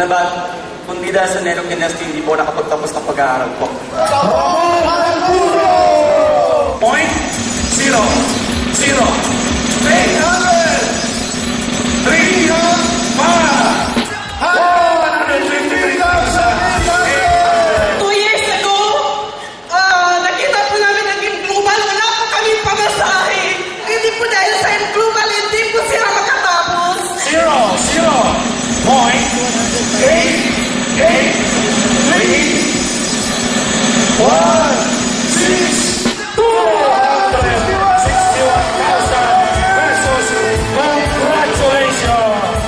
Labat, kundi dahil sa Nero Kinesti, hindi po nakapagtapos ng pag-aaral po. Point, 0, 0, 800, 3, 5, 2 years ago, nakita po namin ang Team Global. Wala po kami pamasahe. Hindi po dahil sa Team Global, hindi po sila makatapos. 0, 0, point, 8, 8, 3, 1, 6, 261,000 pesos. Congratulations!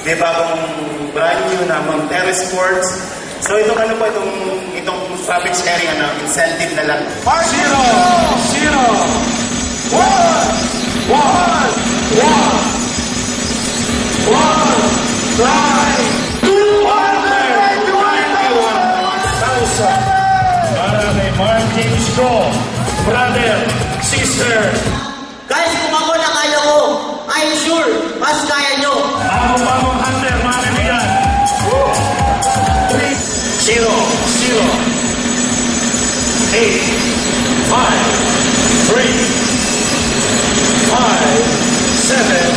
May bagong brand new na Montero Sports. So itong ano po, itong traffic sharing incentive na lang. 0, 0, 1, 1, 1, 1, 291,000 para kay Martin Isko, brother, sister. Guys, kung ako nakaya ko, I'm sure, mas kaya nyo. Bagong hunter, mga kaibigan. 0, 0, 8, 5, 3, 5, 7,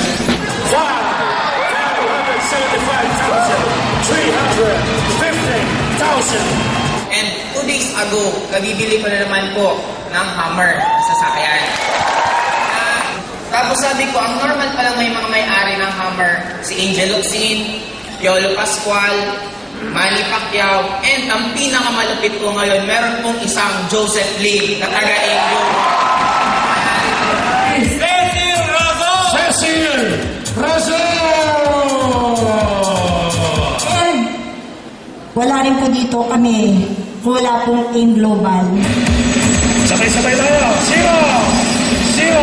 575,350,000. And 2 days ago, kabibili ko na naman po ng Hummer sa sasakyan. Tapos sabi ko, ang normal pa lang may mga may-ari ng Hummer, si Angel Locsin, Piolo Pascual, Manny Pacquiao, and ang pinakamalupit ko ngayon, meron pong isang Joseph Lee na taga-Angel. Cecil Razon! And wala rin po dito kami kung wala pong Team Global. Sabay-sabay tayo. 0, 0,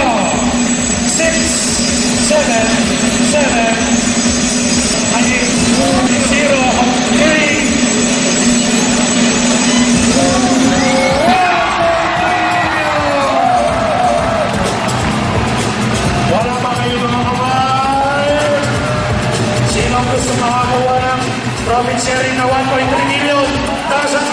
6, 7, 7, 0, 3. Wala pa kayo mga kamay. Sino gusto makakuha ng profit sharing na 1.3 million? Taas ang